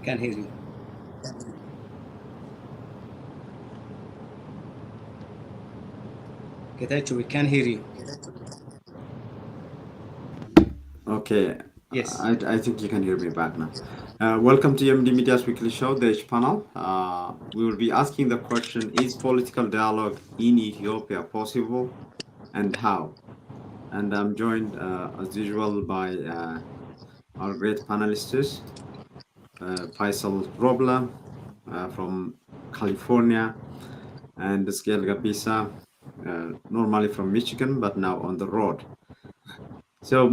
I can hear you. Getachew, we can hear you. Okay, Yes. I think you can hear me back now. Welcome to MD Media's weekly show, the H panel. We will be asking the question: is political dialogue in Ethiopia possible, and how? And I'm joined, as usual, by our great panelists, Faisal Robla from California, and Skiel Gabisa, normally from Michigan, but now on the road. So,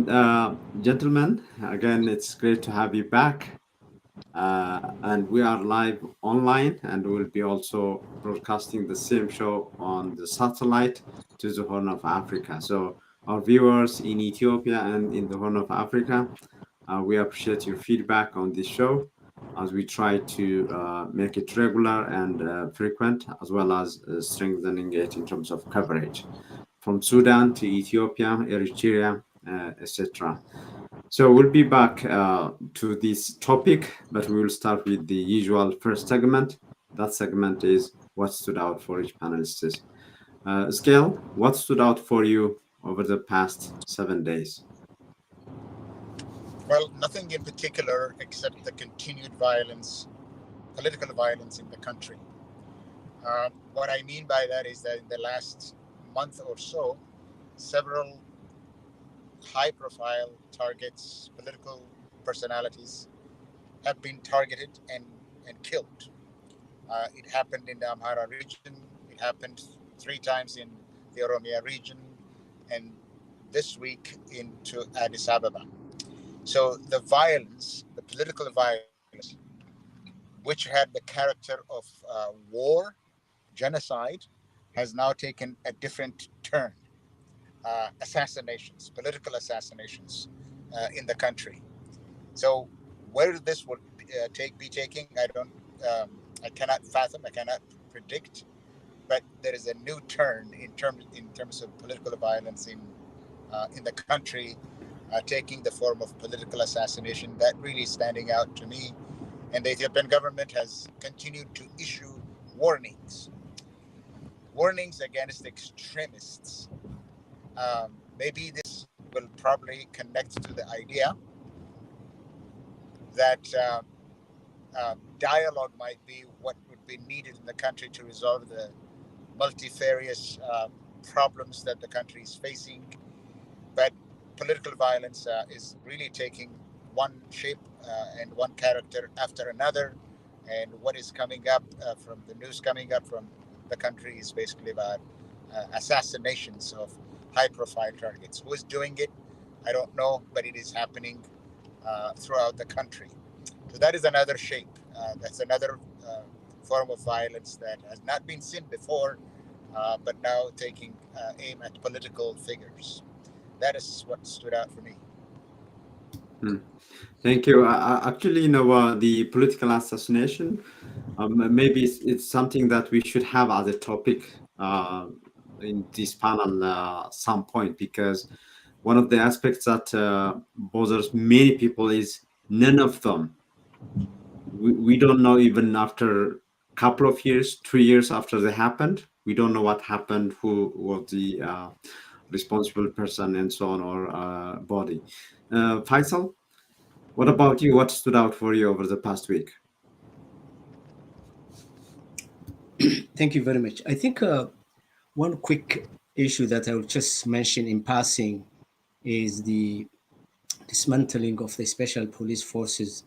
gentlemen, again, it's great to have you back. And we are live online, and we'll be also broadcasting the same show on the satellite to the Horn of Africa. So, our viewers in Ethiopia and in the Horn of Africa, we appreciate your feedback on this show as we try to make it regular and frequent, as well as strengthening it in terms of coverage from Sudan to Ethiopia, Eritrea, etc. So we'll be back to this topic, but we will start with the usual first segment. That segment is what stood out for each panelist. Scale, what stood out for you over the past 7 days? Well, nothing in particular except the continued violence, political violence in the country. What I mean by that is that in the last month or so, several high profile targets, political personalities, have been targeted and killed. It happened in the Amhara region, it happened 3 times in the Oromia region, and this week into Addis Ababa. So the violence, the political violence, which had the character of war, genocide, has now taken a different turn. Assassinations, political assassinations in the country. So where this would be taking, I cannot fathom, I cannot predict. But there is a new turn in terms of political violence in the country, taking the form of political assassination. That really standing out to me. And the Ethiopian government has continued to issue warnings, warnings against extremists. Maybe this will probably connect to the idea that dialogue might be what would be needed in the country to resolve the multifarious problems that the country is facing. But political violence is really taking one shape and one character after another. And what is coming up from the news coming up from the country is basically about assassinations of high profile targets. Who is doing it? I don't know, but it is happening throughout the country. So that is another shape. That's another form of violence that has not been seen before, but now taking aim at political figures. That is what stood out for me. Hmm. Thank you. Actually, the political assassination, maybe it's something that we should have as a topic in this panel some point, because one of the aspects that bothers many people is none of them. We don't know, even after a couple of years, 3 years after they happened, we don't know what happened, who was the responsible person, and so on, or body. Faisal, what about you? What stood out for you over the past week? Thank you very much. I think one quick issue that I will just mention in passing is the dismantling of the special police forces.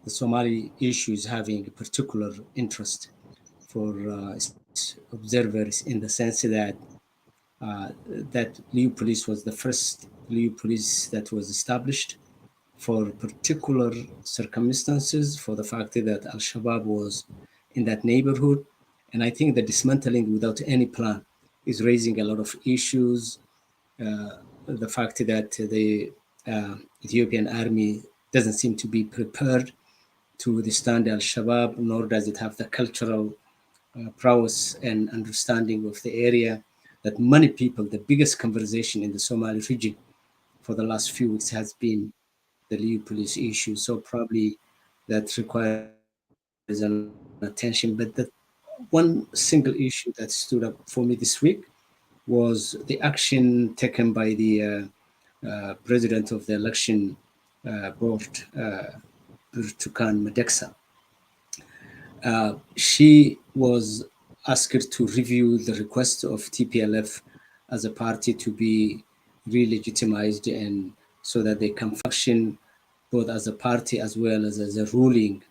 The Somali issue is having a particular interest for observers, in the sense that that Liu police was the first Liu police that was established for particular circumstances, for the fact that Al Shabaab was in that neighborhood. And I think the dismantling without any plan is raising a lot of issues. The fact that the Ethiopian army doesn't seem to be prepared to withstand Al Shabaab, nor does it have the cultural prowess and understanding of the area that many people, the biggest conversation in the Somali region for the last few weeks has been the Liu police issue. So probably that requires an attention. But the one single issue that stood up for me this week was the action taken by the president of the election board, Burtukan Medeksa. She was asked to review the request of TPLF as a party to be re-legitimized, and so that they can function both as a party as well as a ruling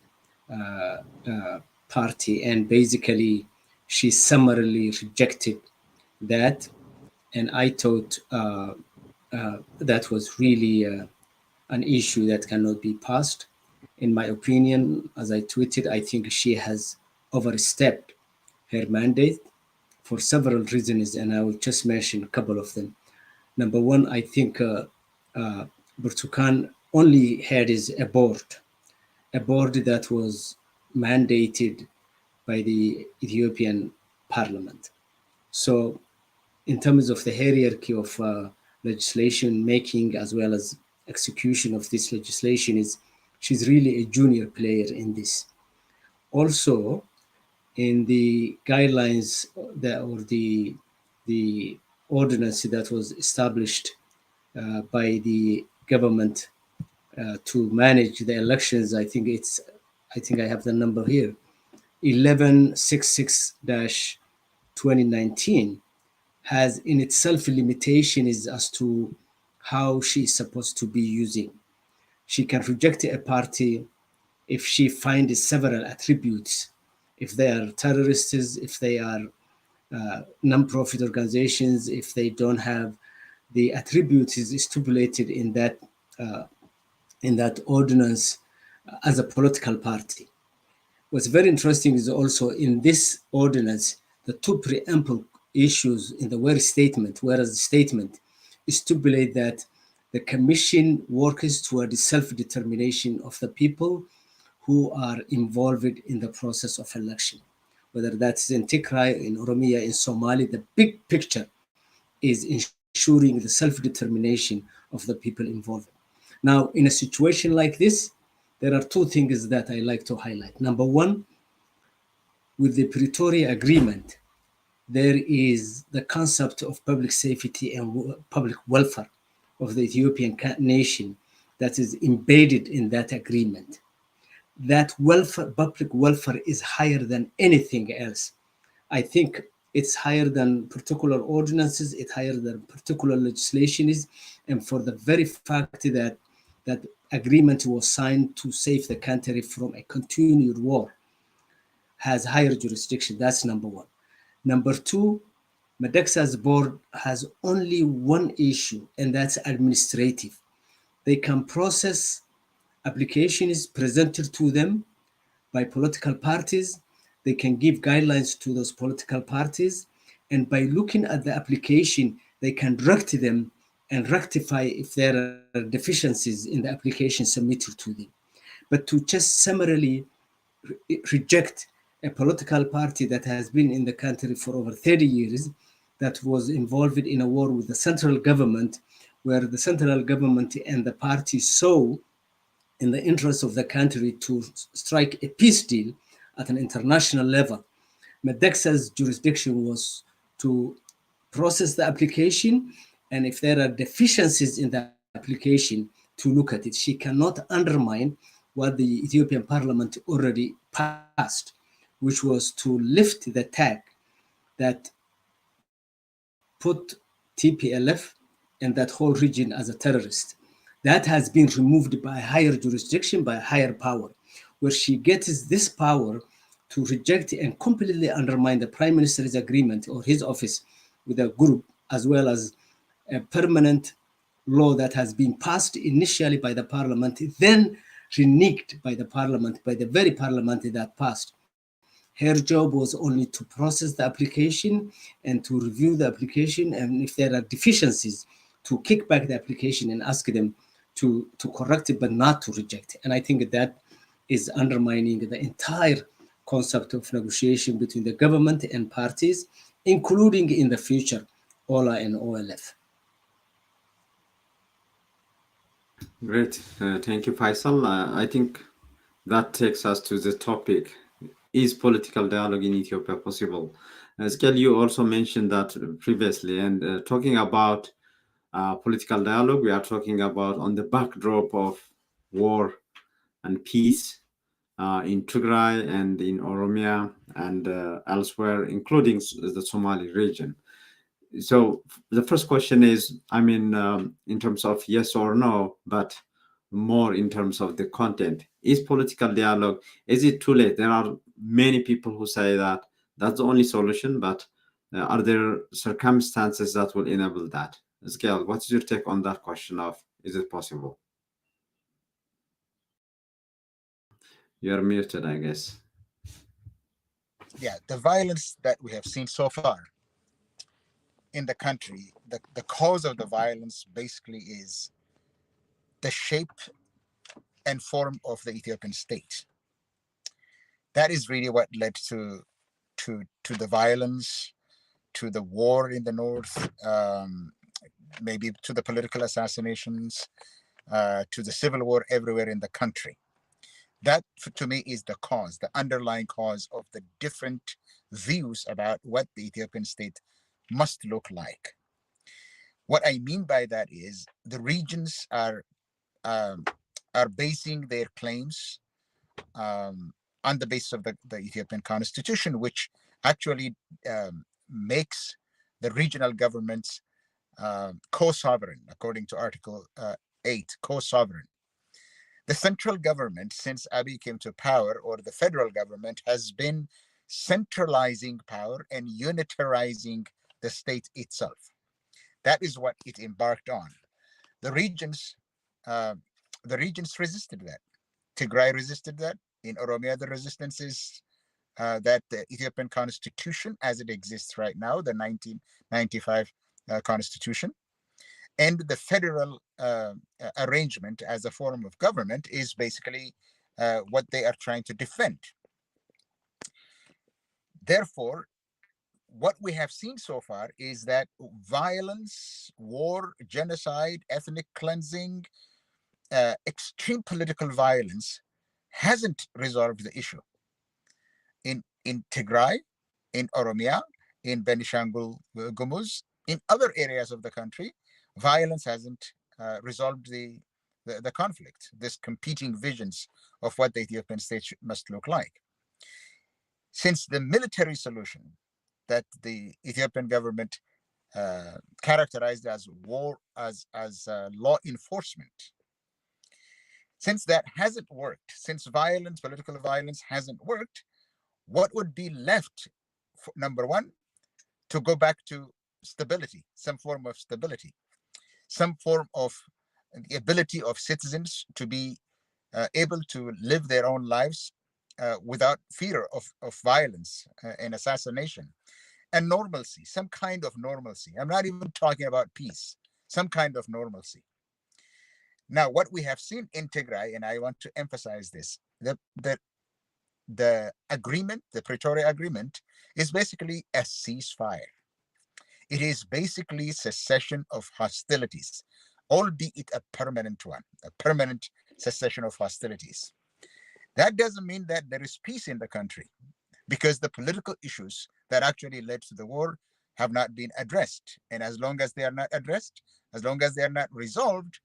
uh, uh, party. And basically, she summarily rejected that. And I thought that was really an issue that cannot be passed. In my opinion, as I tweeted, I think she has overstepped her mandate for several reasons, and I will just mention a couple of them. Number one, I think Burtukan only had is a board that was mandated by the Ethiopian parliament. So, in terms of the hierarchy of legislation making as well as execution of this legislation, is she's really a junior player in this. Also, in the guidelines that or the ordinance that was established by the government to manage the elections, I think I have the number here, 1166-2019, has in itself limitations as to how she is supposed to be using. She can reject a party if she finds several attributes, if they are terrorists, if they are non-profit organizations, if they don't have the attributes is stipulated in that ordinance as a political party. What's very interesting is also in this ordinance, the two preamble issues in the where statement, whereas the statement stipulate that the commission works toward the self-determination of the people who are involved in the process of election. Whether that's in Tigray, in Oromia, in Somali, the big picture is ensuring the self-determination of the people involved. Now, in a situation like this, there are two things that I like to highlight. Number one, with the Pretoria Agreement, there is the concept of public safety and public welfare of the Ethiopian nation that is embedded in that agreement. That welfare, public welfare, is higher than anything else. I think it's higher than particular ordinances, it's higher than particular legislation is, and for the very fact that that agreement was signed to save the country from a continued war has higher jurisdiction. That's number one. Number two, Medexa's board has only one issue, and that's administrative. They can process applications presented to them by political parties. They can give guidelines to those political parties. And by looking at the application, they can direct them and rectify if there are deficiencies in the application submitted to them. But to just summarily reject a political party that has been in the country for over 30 years, that was involved in a war with the central government, where the central government and the party saw in the interest of the country to strike a peace deal at an international level. Medexa's jurisdiction was to process the application, and if there are deficiencies in the application, to look at it. She cannot undermine what the Ethiopian parliament already passed, which was to lift the tag that put TPLF and that whole region as a terrorist. That has been removed by higher jurisdiction, by higher power, where she gets this power to reject and completely undermine the prime minister's agreement or his office with a group, as well as a permanent law that has been passed initially by the parliament, then reneged by the parliament, by the very parliament that passed. Her job was only to process the application and to review the application, and if there are deficiencies, to kick back the application and ask them to correct it, but not to reject it. And I think that is undermining the entire concept of negotiation between the government and parties, including in the future, OLA and OLF. Great. Thank you, Faisal. I think that takes us to the topic is political dialogue in Ethiopia possible? Skel, you also mentioned that previously, and talking about political dialogue, we are talking about on the backdrop of war and peace in Tigray and in Oromia and elsewhere, including the Somali region. So the first question is, I mean, in terms of yes or no, but more in terms of the content. Is political dialogue, is it too late? There are many people who say that that's the only solution, but are there circumstances that will enable that? Scale, what's your take on that question of, is it possible? You're muted, I guess. Yeah, the violence that we have seen so far in the country, the cause of the violence basically is the shape and form of the Ethiopian state. That is really what led to the violence, to the war in the north, maybe to the political assassinations, to the civil war everywhere in the country. That, to me, is the cause, the underlying cause of the different views about what the Ethiopian state must look like. What I mean by that is the regions um, are basing their claims on the basis of the Ethiopian constitution, which actually makes the regional governments co-sovereign, according to Article 8, co-sovereign. The central government, since Abiy came to power, or the federal government, has been centralizing power and unitarizing the state itself. That is what it embarked on. The regions, uh, the regions resisted that. Tigray resisted that. In Oromia, the resistance is that the Ethiopian constitution, as it exists right now, the 1995 constitution, and the federal arrangement as a form of government is basically what they are trying to defend. Therefore, what we have seen so far is that violence, war, genocide, ethnic cleansing, extreme political violence hasn't resolved the issue. In Tigray, in Oromia, in Benishangul Gumuz, in other areas of the country, violence hasn't resolved the conflict, this competing visions of what the Ethiopian state must look like. Since the military solution that the Ethiopian government characterized as war, as law enforcement, since that hasn't worked, since violence, political violence hasn't worked, what would be left, number one, to go back to stability, some form of stability, some form of the ability of citizens to be able to live their own lives without fear of violence and assassination, and normalcy, some kind of normalcy. I'm not even talking about peace, some kind of normalcy. Now, what we have seen in Tigray, and I want to emphasize this, the agreement, the Pretoria Agreement, is basically a ceasefire. It is basically cessation of hostilities, albeit a permanent one, a permanent cessation of hostilities. That doesn't mean that there is peace in the country, because the political issues that actually led to the war have not been addressed. And as long as they are not addressed, as long as they are not resolved,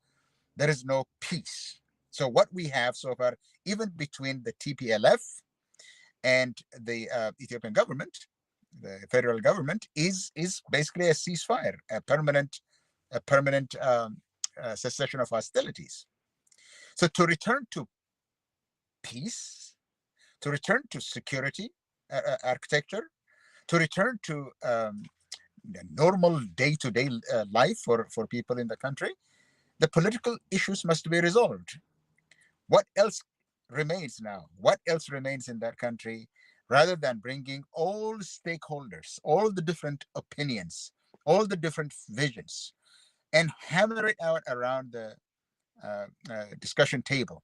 there is no peace. So what we have so far, even between the TPLF and the Ethiopian government, the federal government, is basically a ceasefire, a permanent cessation of hostilities. So to return to peace, to return to security architecture, to return to normal day-to-day life for people in the country, the political issues must be resolved. What else remains now? What else remains in that country, rather than bringing all stakeholders, all the different opinions, all the different visions, and hammer it out around the discussion table?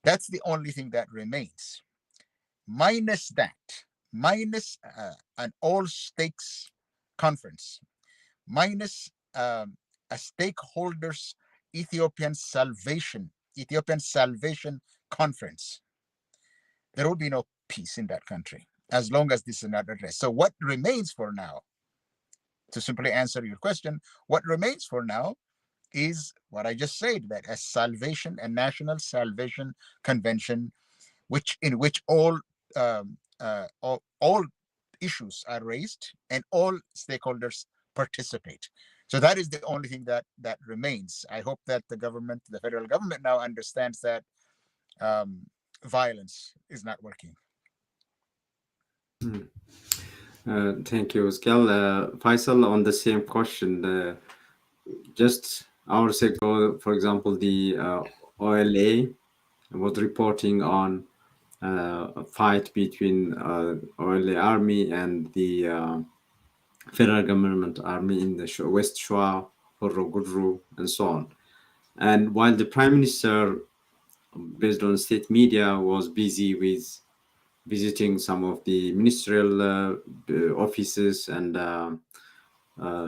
That's the only thing that remains. Minus that, minus an all stakes conference, minus a stakeholders Ethiopian Salvation Conference, there will be peace in that country as long as this is not addressed. So what remains for now, to simply answer your question, what remains for now is what I just said, that a national salvation convention, in which all issues are raised and all stakeholders participate. So that is the only thing that remains. I hope that the federal government now understands that violence is not working. Thank you, Skal. Faisal, on the same question, just hours ago, for example, the OLA was reporting on a fight between OLA army and the federal government army in the West Shua, Horro Gudru, and so on. And while the Prime Minister, based on state media, was busy with visiting some of the ministerial offices and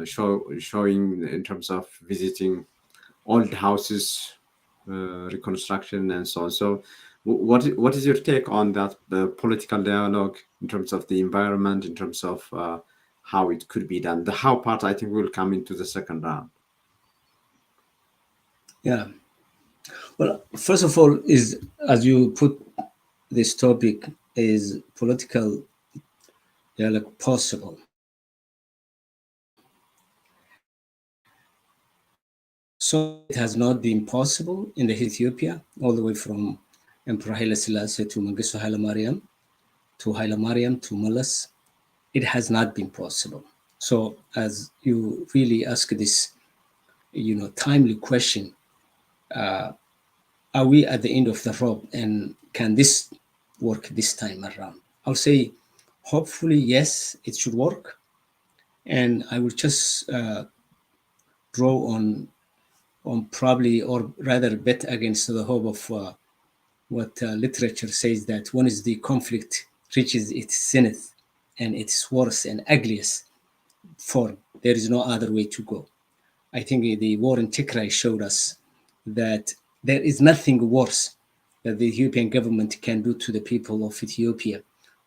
showing in terms of visiting old houses, reconstruction, and so on. So what is your take on that, the political dialogue in terms of the environment, in terms of how it could be done? The how part, I think, will come into the second round. Yeah. Well, first of all, is as you put this topic, is political dialogue possible? So it has not been possible in the Ethiopia, all the way from Emperor Haile Selassie to Mengistu Haile Mariam, to Meles. It has not been possible. So as you really ask this, timely question, are we at the end of the rope, and can this work this time around? I'll say, hopefully, yes, it should work. And I will just draw on probably, or rather bet against the hope of what literature says, that once the conflict reaches its zenith and its worst and ugliest form, there is no other way to go. I think the war in Tigray showed us that there is nothing worse that the Ethiopian government can do to the people of Ethiopia,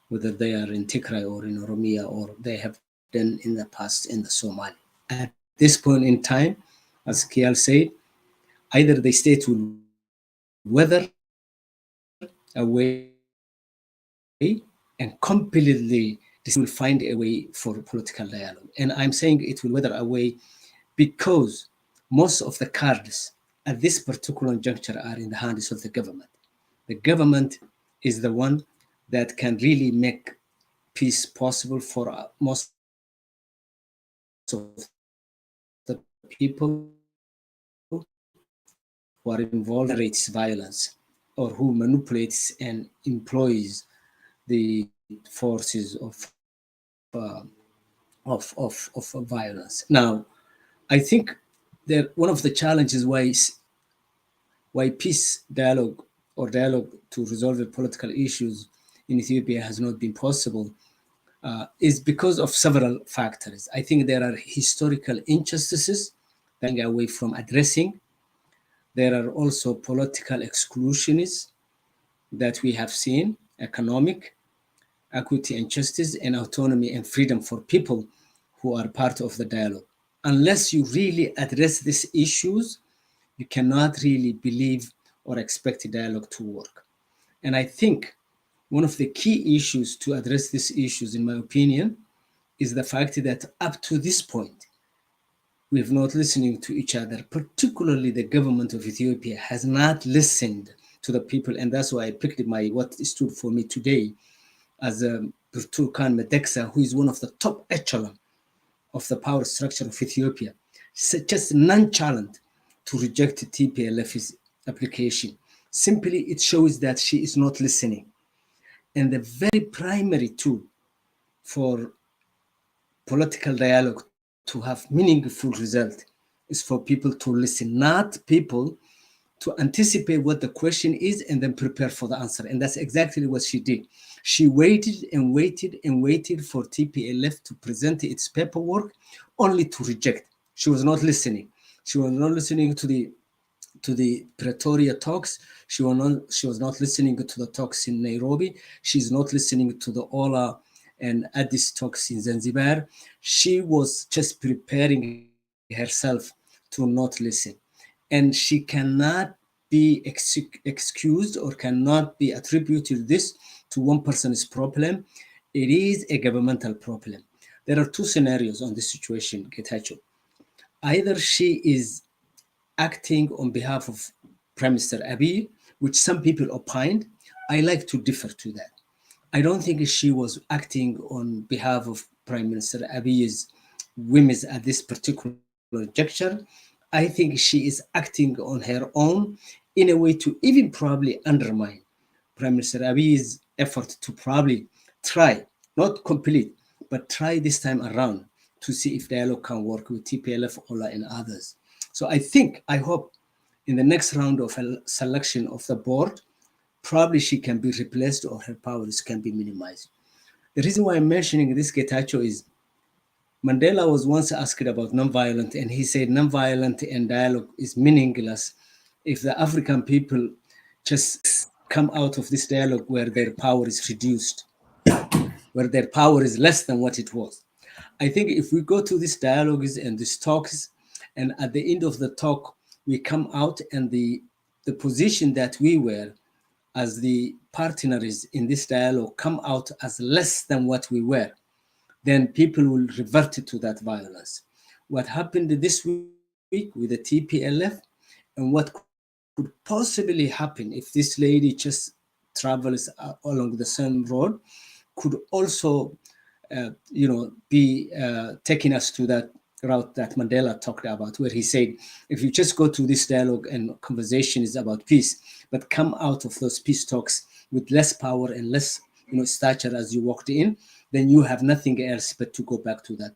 whether they are in Tigray or in Oromia, or they have done in the past in the Somali. At this point in time, as Kial said, either the state will weather away and completely will find a way for political dialogue. And I'm saying it will weather away because most of the cards at this particular juncture are in the hands of the government. The government is the one that can really make peace possible for most of the people who are involved in rates violence, or who manipulates and employs the forces of violence. Now, I think that one of the challenges why peace dialogue, or dialogue to resolve the political issues in Ethiopia, has not been possible is because of several factors. I think there are historical injustices that are away from addressing. There are also political exclusionists that we have seen, economic, equity and justice, and autonomy and freedom for people who are part of the dialogue. Unless you really address these issues, you cannot really believe or expect a dialogue to work. And I think one of the key issues to address these issues, in my opinion, is the fact that up to this point, we have not listening to each other. Particularly the government of Ethiopia has not listened to the people. And that's why I picked what stood for me today as Turkan Medeksa, who is one of the top echelon of the power structure of Ethiopia, just nonchalant to reject TPLF's application. Simply, it shows that she is not listening. And the very primary tool for political dialogue to have meaningful result is for people to listen, not people to anticipate what the question is and then prepare for the answer. And that's exactly what she did. She waited and waited and waited for TPLF to present its paperwork only to reject. She was not listening. She was not listening to the to the Pretoria talks. She was not listening to the talks in Nairobi. She's not listening to the Ola and Addis talks in Zanzibar. She was just preparing herself to not listen. And she cannot be excused or cannot be attributed this to one person's problem. It is a governmental problem. There are two scenarios on this situation, Getachew. Either she is acting on behalf of Prime Minister Abiy, which some people opined. I like to differ to that. I don't think she was acting on behalf of Prime Minister Abiy's whims at this particular juncture. I think she is acting on her own in a way to even probably undermine Prime Minister Abiy's effort to probably try, not complete, but try this time around to see if dialogue can work with TPLF, Ola, and others. So I hope in the next round of selection of the board, probably she can be replaced or her powers can be minimized. The reason why I'm mentioning this, Getachew, is Mandela was once asked about nonviolent, and he said nonviolent and dialogue is meaningless if the African people just come out of this dialogue where their power is reduced, where their power is less than what it was. I think if we go to these dialogues and these talks, and at the end of the talk, we come out and the position that we were as the partners in this dialogue come out as less than what we were, then people will revert to that violence. What happened this week with the TPLF and what could possibly happen if this lady just travels along the same road could also be taking us to that route that Mandela talked about, where he said, if you just go to this dialogue and conversation is about peace, but come out of those peace talks with less power and less, stature as you walked in, then you have nothing else but to go back to that,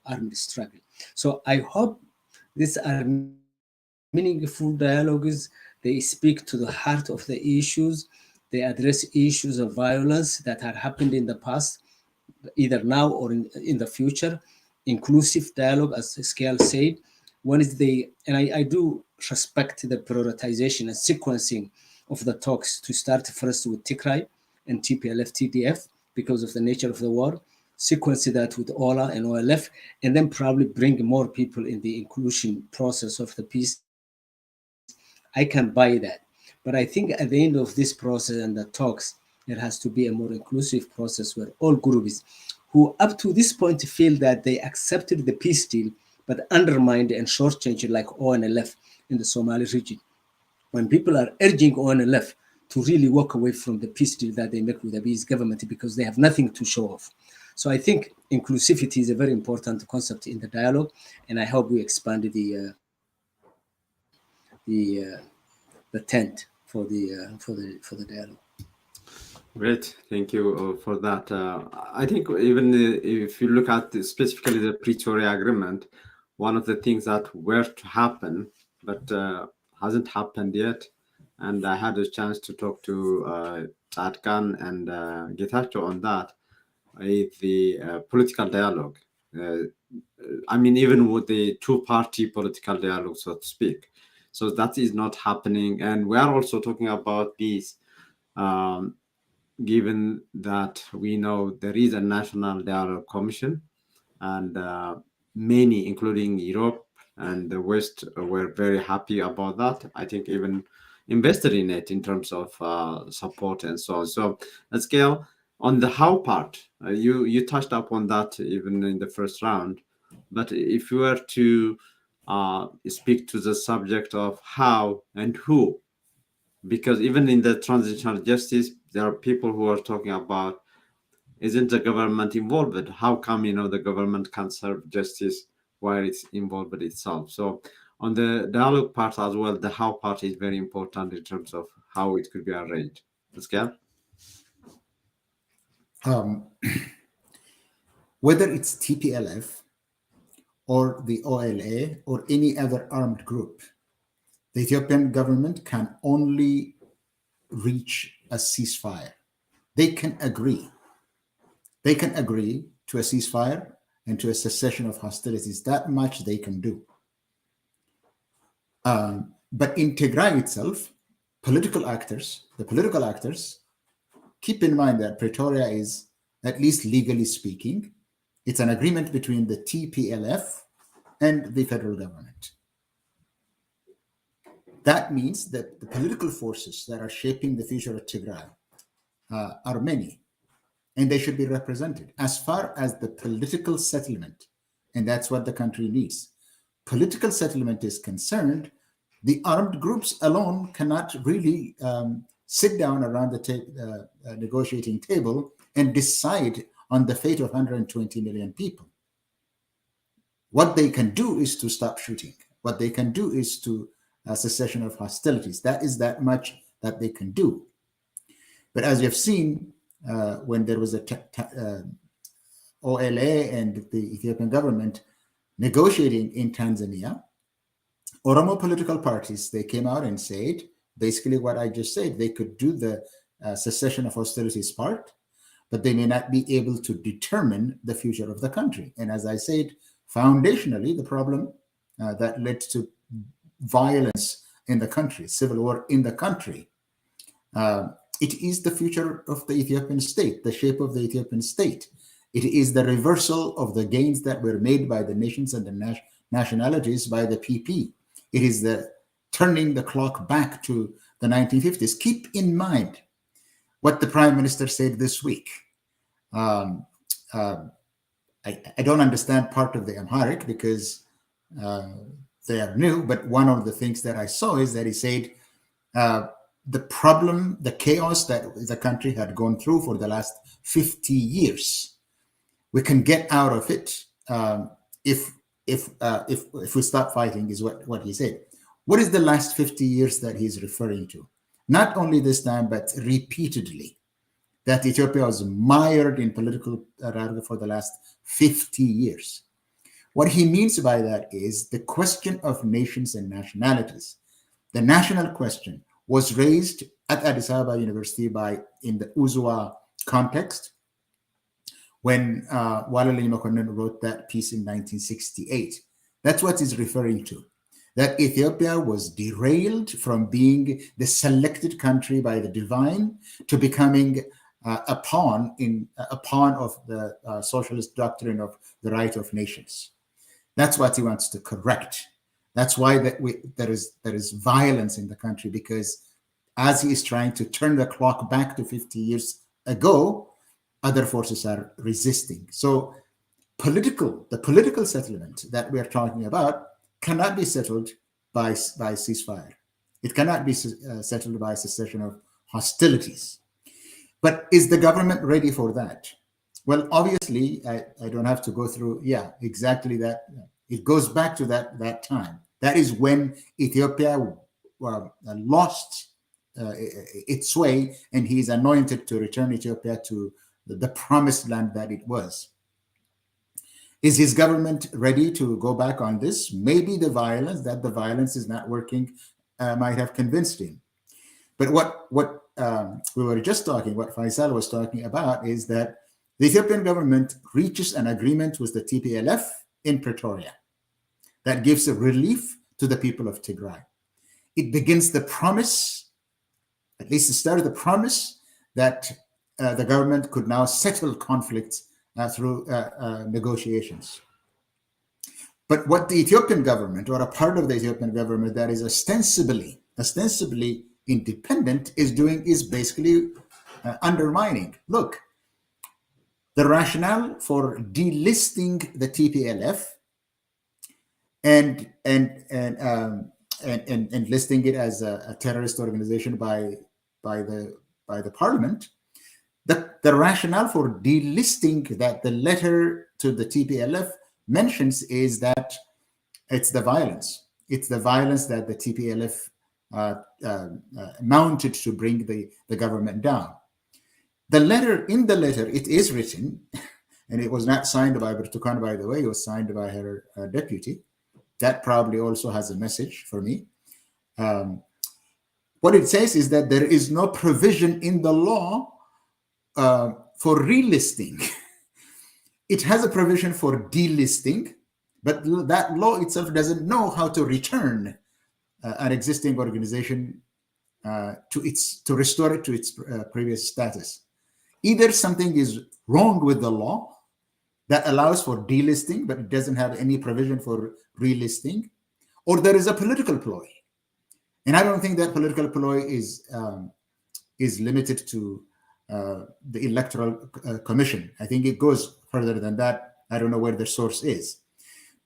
armed struggle. So I hope these are meaningful dialogues. They speak to the heart of the issues. They address issues of violence that had happened in the past, either now or in the future. Inclusive dialogue, as Scale said. One is and I do respect the prioritization and sequencing of the talks to start first with Tigray and TPLF, TDF, because of the nature of the war, sequence that with Ola and OLF, and then probably bring more people in the inclusion process of the peace. I can buy that. But I think at the end of this process and the talks, there has to be a more inclusive process where all groups who up to this point feel that they accepted the peace deal but undermined and shortchanged like ONLF in the Somali region. When people are urging ONLF to really walk away from the peace deal that they make with the Abiy's government because they have nothing to show off. So I think inclusivity is a very important concept in the dialogue, and I hope we expand the tent for the dialogue. Great, thank you for that. I think even if you look at specifically the Pretoria Agreement, one of the things that were to happen but hasn't happened yet, and I had a chance to talk to Tadkan and Getachew on that, is the political dialogue. I mean, even with the two-party political dialogue, so to speak. So that is not happening, and we are also talking about this. Given that we know there is a National Dialogue Commission, and many, including Europe and the West, were very happy about that. I think even invested in it in terms of support and so on. So, Scale, on the how part, you touched upon that even in the first round. But if you were to speak to the subject of how and who, because even in the transitional justice, there are people who are talking about, isn't the government involved? How come, the government can't serve justice while it's involved itself? So on the dialogue part as well, the how part is very important in terms of how it could be arranged. Pascal? Whether it's TPLF or the OLA or any other armed group, the Ethiopian government can only reach a ceasefire. They can agree. They can agree to a ceasefire and to a cessation of hostilities. That much they can do. But in Tigray itself, the political actors, keep in mind that Pretoria is, at least legally speaking, it's an agreement between the TPLF and the federal government. That means that the political forces that are shaping the future of Tigray are many, and they should be represented. As far as the political settlement, and that's what the country needs, political settlement is concerned, the armed groups alone cannot really sit down around the negotiating table and decide on the fate of 120 million people. What they can do is to stop shooting. What they can do is to cessation of hostilities. That is that much that they can do. But as you've seen, when there was a OLA and the Ethiopian government negotiating in Tanzania, Oromo political parties, they came out and said basically what I just said. They could do the cessation of hostilities part, but they may not be able to determine the future of the country. And as I said, foundationally, the problem that led to violence in the country, civil war in the country, it is the future of the Ethiopian state, the shape of the Ethiopian state. It is the reversal of the gains that were made by the nations and the nationalities by the PP. It is the turning the clock back to the 1950s. Keep in mind what the Prime Minister said this week. I don't understand part of the Amharic because they are new, but one of the things that I saw is that he said the problem, the chaos that the country had gone through for the last 50 years, we can get out of it if we stop fighting, is what he said. What is the last 50 years that he's referring to? Not only this time, but repeatedly, that Ethiopia was mired in political rhetoric for the last 50 years. What he means by that is the question of nations and nationalities. The national question was raised at Addis Ababa University in the Uzwa context when Walalai Makonnen wrote that piece in 1968. That's what he's referring to, that Ethiopia was derailed from being the selected country by the divine to becoming a pawn of the socialist doctrine of the right of nations. That's what he wants to correct. That's why there is violence in the country, because as he is trying to turn the clock back to 50 years ago, other forces are resisting. So the political settlement that we are talking about cannot be settled by ceasefire. It cannot be settled by cessation of hostilities. But is the government ready for that? Well, obviously, I don't have to go through, exactly that. It goes back to that time. That is when Ethiopia lost its way, and he is anointed to return Ethiopia to the promised land that it was. Is his government ready to go back on this? Maybe the violence is not working might have convinced him. But what we were just talking, what Faisal was talking about, is that the Ethiopian government reaches an agreement with the TPLF in Pretoria that gives a relief to the people of Tigray. It begins the promise, at least the start of the promise, that the government could now settle conflicts through negotiations. But what the Ethiopian government, or a part of the Ethiopian government that is ostensibly independent, is doing is basically undermining. Look, the rationale for delisting the TPLF and listing it as a terrorist organization by the parliament, the rationale for delisting that the letter to the TPLF mentions is that it's the violence. It's the violence that the TPLF mounted to bring the government down. In the letter, it is written, and it was not signed by Bertukan, by the way, it was signed by her deputy. That probably also has a message for me. What it says is that there is no provision in the law for relisting. It has a provision for delisting, but that law itself doesn't know how to return an existing organization to restore it to its previous status. Either something is wrong with the law that allows for delisting, but it doesn't have any provision for relisting, or there is a political ploy. And I don't think that political ploy is limited to the Electoral Commission. I think it goes further than that. I don't know where the source is.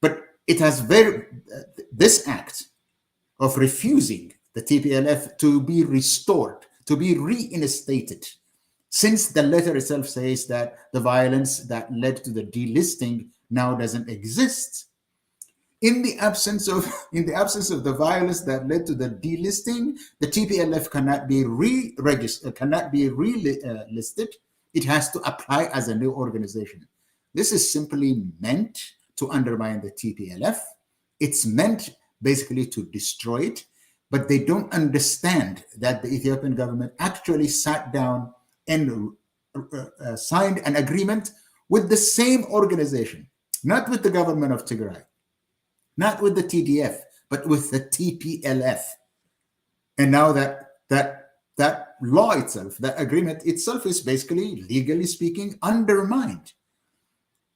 But it has this act of refusing the TPLF to be restored, to be reinstated, since the letter itself says that the violence that led to the delisting now doesn't exist. In the absence of the violence that led to the delisting, the TPLF cannot be re-registered, cannot be relisted. It has to apply as a new organization. This is simply meant to undermine the TPLF. It's meant basically to destroy it, but they don't understand that the Ethiopian government actually sat down and signed an agreement with the same organization, not with the government of Tigray, not with the TDF, but with the TPLF. And now that law itself, that agreement itself is basically, legally speaking, undermined.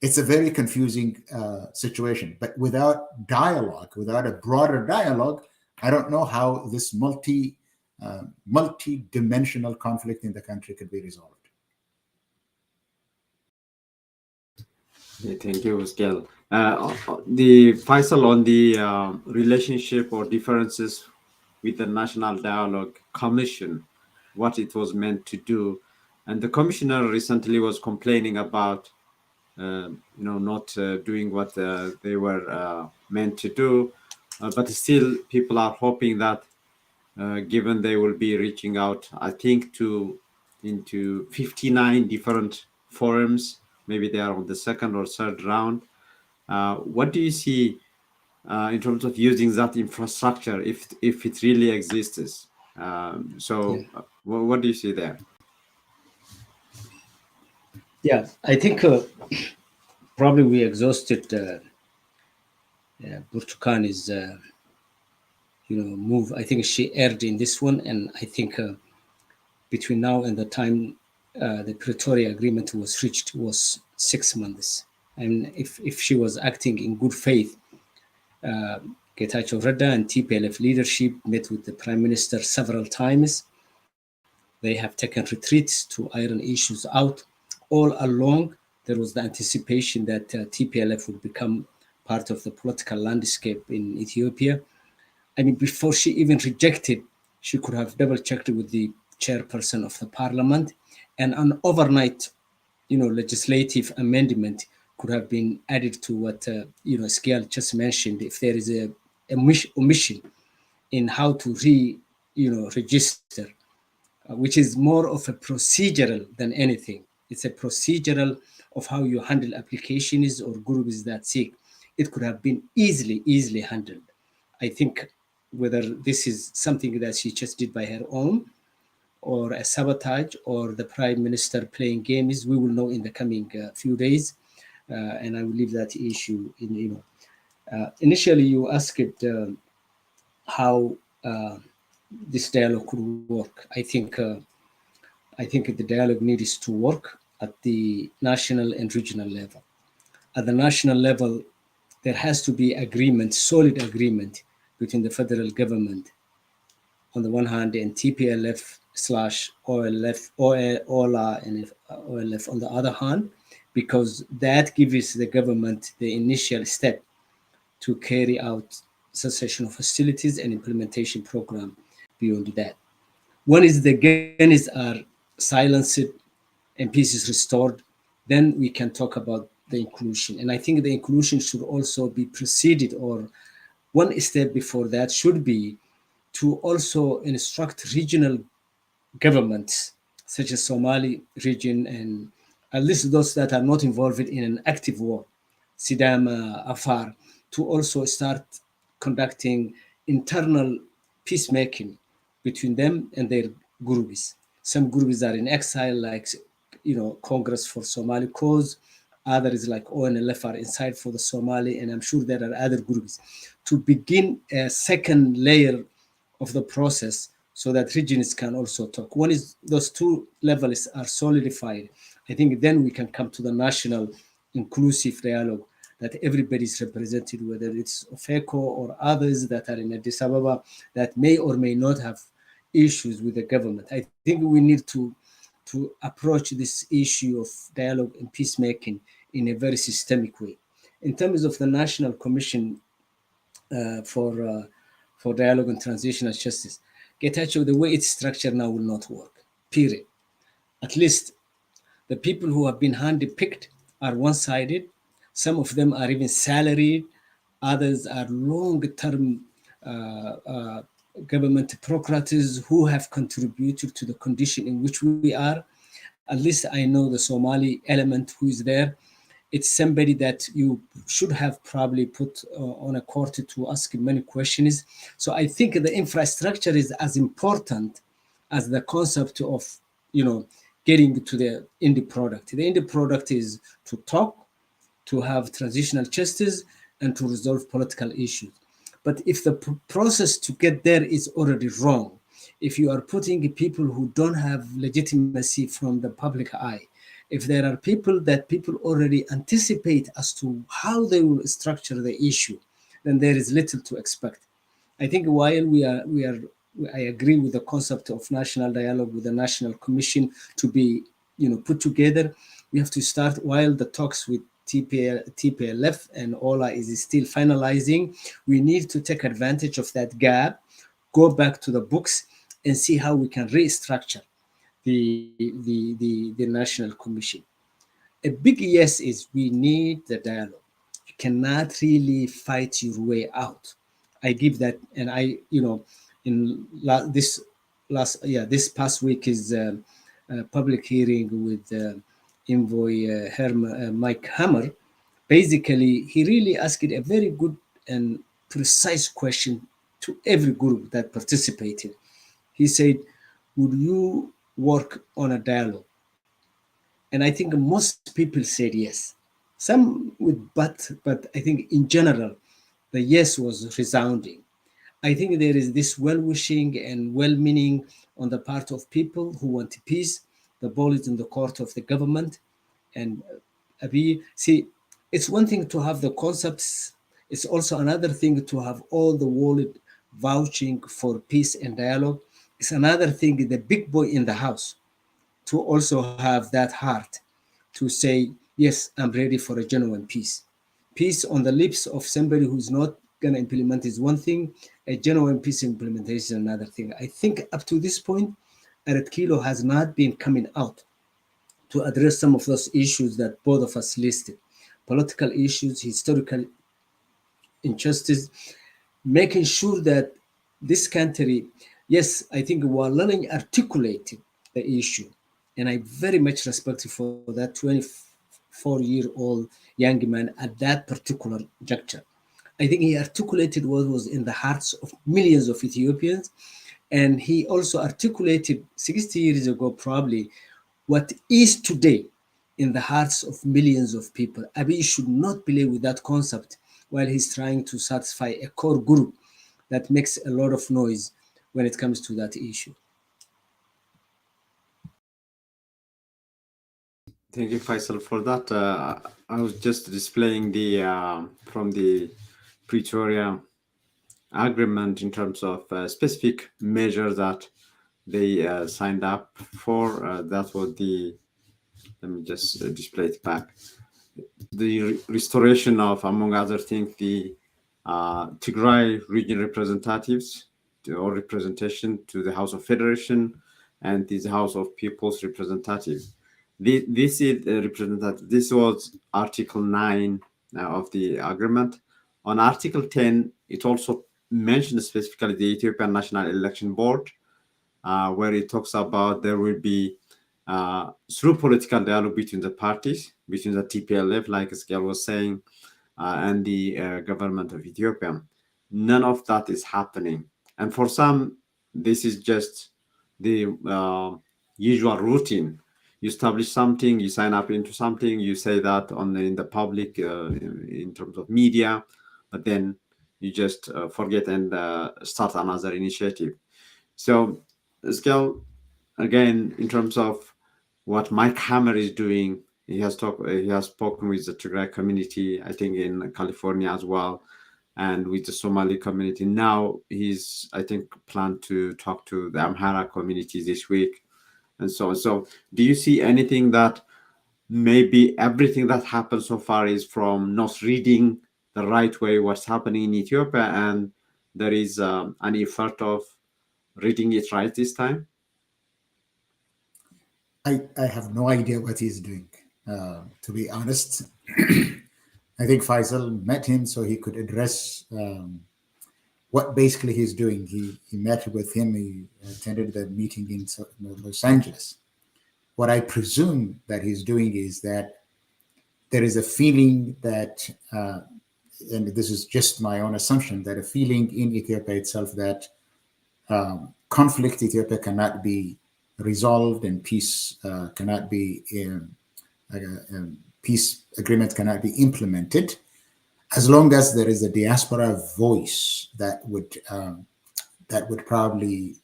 It's a very confusing situation. But without dialogue, without a broader dialogue, I don't know how this multi-dimensional conflict in the country could be resolved. Yeah, thank you, Skell. The Faisal, on the relationship or differences with the National Dialogue Commission, what it was meant to do, and the commissioner recently was complaining about, not doing what they were meant to do, but still people are hoping that, given they will be reaching out, I think, into 59 different forums. Maybe they are on the second or third round. What do you see in terms of using that infrastructure, if it really exists? What do you see there? Yeah, I think probably we exhausted Burtukani's move. I think she erred in this one, and I think between now and the time the Pretoria Agreement was reached was 6 months. And if she was acting in good faith, Getachew Reda and TPLF leadership met with the Prime Minister several times. They have taken retreats to iron issues out. All along, there was the anticipation that TPLF would become part of the political landscape in Ethiopia. I mean, before she even rejected, she could have double-checked with the chairperson of the parliament, and an overnight, legislative amendment could have been added to what, Skell just mentioned. If there is a omission in how to register, which is more of a procedural than anything. It's a procedural of how you handle applications or groups that seek. It could have been easily handled. I think whether this is something that she just did by her own, or a sabotage, or the Prime Minister playing games, we will know in the coming few days. And I will leave that issue in, initially you asked how this dialogue could work. I think the dialogue needs to work at the national and regional level. At the national level, there has to be agreement, solid agreement between the federal government on the one hand and TPLF/OLF, OLA and OLF on the other hand, because that gives the government the initial step to carry out cessation of hostilities and implementation program beyond that. One is the guns are silenced and peace is restored, then we can talk about the inclusion. And I think the inclusion should also be preceded, or one step before that should be to also instruct regional governments, such as Somali region, and at least those that are not involved in an active war, Sidama, Afar, to also start conducting internal peacemaking between them and their groups. Some groups are in exile, like Congress for Somali Cause. Others like ONLF are inside for the Somali, and I'm sure there are other groups. To begin a second layer of the process so that regions can also talk. When is those two levels are solidified, I think then we can come to the national inclusive dialogue that everybody is represented, whether it's OFECO or others that are in Addis Ababa that may or may not have issues with the government. I think we need to approach this issue of dialogue and peacemaking in a very systemic way. In terms of the National Commission uh, for uh, for Dialogue and Transitional Justice, Getachew, the way it's structured now will not work. Period. At least the people who have been handpicked are one-sided. Some of them are even salaried. Others are long-term uh, uh, government bureaucrats who have contributed to the condition in which we are. At least I know the Somali element who is there. It's somebody that you should have probably put on a court to ask many questions. So I think the infrastructure is as important as the concept of, you know, getting to the end product. The end product is to talk, to have transitional justice, and to resolve political issues. But if the process to get there is already wrong, if you are putting people who don't have legitimacy from the public eye, if there are people that people already anticipate as to how they will structure the issue, then there is little to expect. I think while I agree with the concept of national dialogue with the National Commission to be, put together. We have to start while the talks with TPLF and OLA is still finalizing. We need to take advantage of that gap, go back to the books, and see how we can restructure the National Commission. A big yes is we need the dialogue. You cannot really fight your way out. I give that, and in this past week is a public hearing with envoy Mike Hammer. Basically, he really asked a very good and precise question to every group that participated. He said, "Would you work on a dialogue?" And I think most people said yes. Some with but I think in general, the yes was resounding. I think there is this well-wishing and well-meaning on the part of people who want peace. The ball is in the court of the government. And see, it's one thing to have the concepts. It's also another thing to have all the world vouching for peace and dialogue. It's another thing, the big boy in the house, to also have that heart to say, yes, I'm ready for a genuine peace. Peace on the lips of somebody who's not going to implement is one thing, a genuine peace implementation is another thing. I think up to this point, Aret Kilo has not been coming out to address some of those issues that both of us listed: political issues, historical injustice, making sure that this country, yes, I think Walala articulated the issue, and I very much respect you for that 24-year-old young man at that particular juncture. I think he articulated what was in the hearts of millions of Ethiopians, and he also articulated 60 years ago, probably, what is today in the hearts of millions of people. Abiy should not play with that concept while he's trying to satisfy a core group that makes a lot of noise when it comes to that issue. Thank you, Faisal, for that. I was just displaying the from the Pretoria agreement in terms of specific measures that they signed up for. That was the, let me just display it back. The restoration of, among other things, the Tigray region representatives or representation to the House of Federation and this House of People's Representative. This is representative. This was Article 9 of the agreement. On Article 10, it also mentioned specifically the Ethiopian National Election Board, where it talks about there will be through political dialogue between the parties, between the TPLF, like Eskel was saying, and the government of Ethiopia. None of that is happening. And for some, this is just the usual routine. You establish something, you sign up into something, you say that in the public in terms of media, but then you just forget and start another initiative. So, Scale, again, in terms of what Mike Hammer is doing, he has spoken with the Tigray community, I think in California as well, and with the Somali community. Now he's, I think, planned to talk to the Amhara community this week, and so on. So, do you see anything that maybe everything that happened so far is from not reading the right way what's happening in Ethiopia, and there is an effort of reading it right this time? I have no idea what he's doing, to be honest. I think Faisal met him so he could address what basically he's doing. He met with him, he attended the meeting in Los Angeles. What I presume that he's doing is that there is a feeling that, and this is just my own assumption, that a feeling in Ethiopia itself that conflict Ethiopia cannot be resolved and peace cannot be peace agreement cannot be implemented as long as there is a diaspora voice that would probably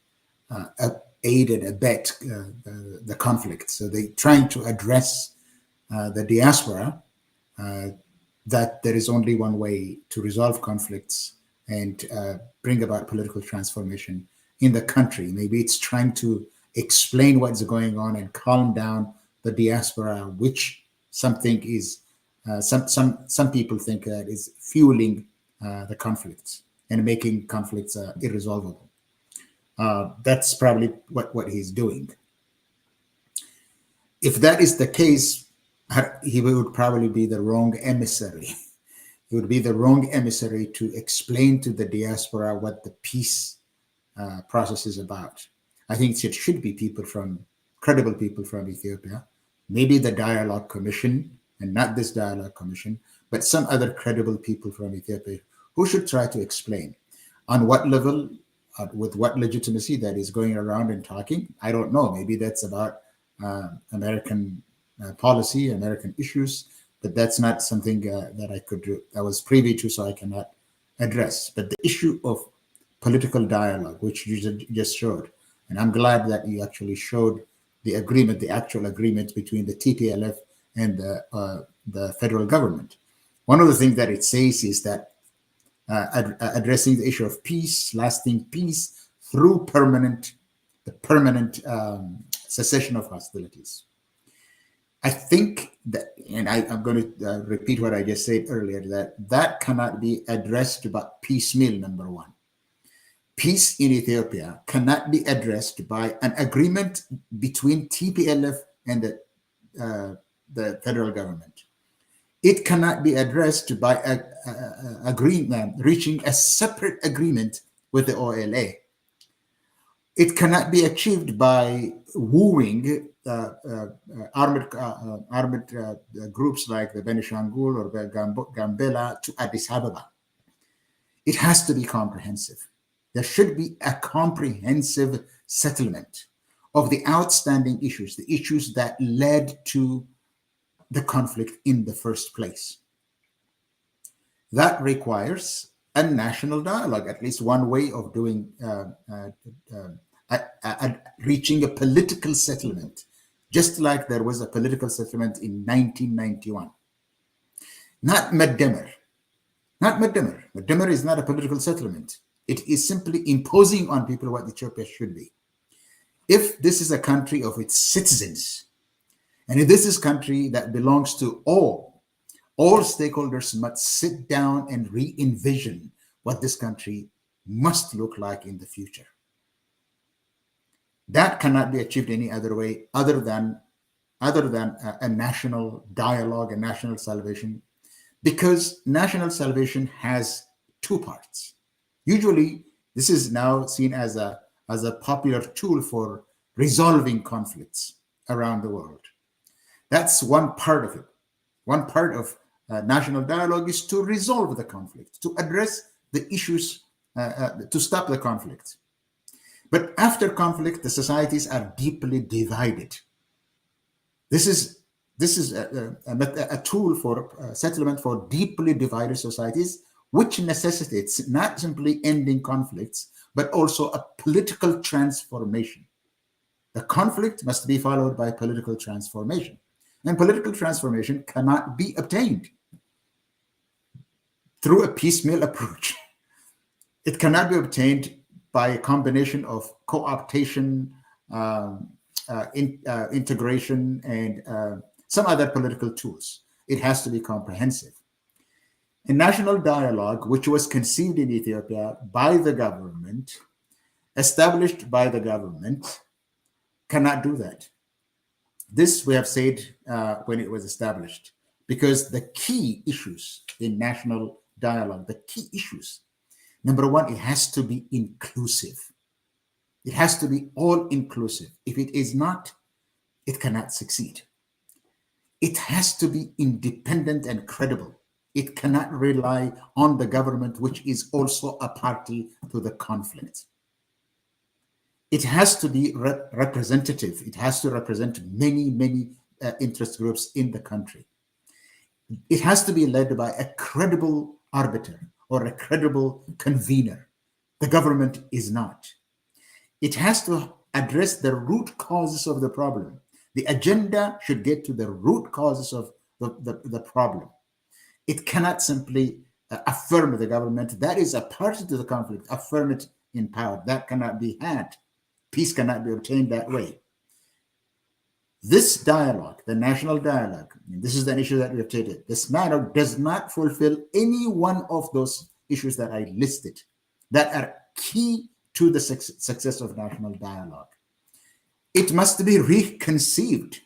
aid and abet the conflict. So they're trying to address the diaspora that there is only one way to resolve conflicts and bring about political transformation in the country. Maybe it's trying to explain what's going on and calm down the diaspora, which something is some people think that is fueling the conflicts and making conflicts irresolvable. That's probably what he's doing. If that is the case, he would probably be the wrong emissary. He would be the wrong emissary to explain to the diaspora what the peace process is about. I think it should be credible people from Ethiopia, maybe the Dialogue Commission, and not this Dialogue Commission, but some other credible people from Ethiopia who should try to explain on what level, with what legitimacy that is going around and talking. I don't know. Maybe that's about American policy, American issues, but that's not something that I was privy to, so I cannot address. But the issue of political dialogue, which you just showed, and I'm glad that you actually showed the actual agreement between the TPLF and the federal government. One of the things that it says is that addressing the issue of peace, lasting peace through the permanent cessation of hostilities. I think that, and I'm going to repeat what I just said earlier, that cannot be addressed by piecemeal, number one. Peace in Ethiopia cannot be addressed by an agreement between TPLF and the federal government. It cannot be addressed by reaching a separate agreement with the OLA. It cannot be achieved by wooing armed groups like the Benishangul or the Gambela to Addis Ababa. It has to be comprehensive. There should be a comprehensive settlement of the outstanding issues, the issues that led to the conflict in the first place. That requires a national dialogue, at least one way of doing reaching a political settlement, just like there was a political settlement in 1991. Not Meddemer. Meddemer is not a political settlement. It is simply imposing on people what Ethiopia should be. If this is a country of its citizens, and if this is a country that belongs to all stakeholders must sit down and re-envision what this country must look like in the future. That cannot be achieved any other way other than a national dialogue and national salvation, because national salvation has two parts. Usually, this is now seen as a popular tool for resolving conflicts around the world. That's one part of it. One part of national dialogue is to resolve the conflict, to address the issues, to stop the conflict. But after conflict, the societies are deeply divided. This is a tool for settlement for deeply divided societies which necessitates not simply ending conflicts, but also a political transformation. The conflict must be followed by political transformation. And political transformation cannot be obtained through a piecemeal approach. It cannot be obtained by a combination of co-optation, integration, and some other political tools. It has to be comprehensive. A national dialogue, which was conceived in Ethiopia by the government, established by the government, cannot do that. This we have said when it was established, because the key issues in national dialogue, the key issues, number one, it has to be inclusive. It has to be all inclusive. If it is not, it cannot succeed. It has to be independent and credible. It cannot rely on the government, which is also a party to the conflict. It has to be representative. It has to represent many, many interest groups in the country. It has to be led by a credible arbiter or a credible convener. The government is not. It has to address the root causes of the problem. The agenda should get to the root causes of the problem. It cannot simply affirm the government. That is a party to the conflict. Affirm it in power. That cannot be had. Peace cannot be obtained that way. This dialogue, the national dialogue, this is the issue that we have treated. This dialogue does not fulfill any one of those issues that I listed that are key to the success of national dialogue. It must be reconceived.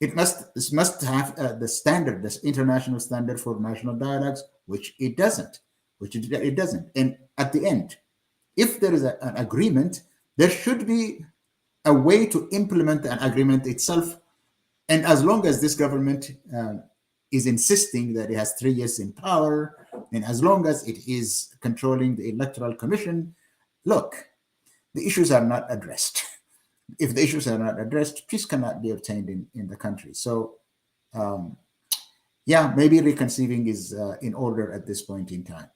It must have the standard, this international standard for national dialogues, which it doesn't. And at the end, if there is an agreement, there should be a way to implement an agreement itself. And as long as this government is insisting that it has 3 years in power, and as long as it is controlling the Electoral Commission, look, the issues are not addressed. If the issues are not addressed, peace cannot be obtained in the country. So, yeah, maybe reconceiving is in order at this point in time.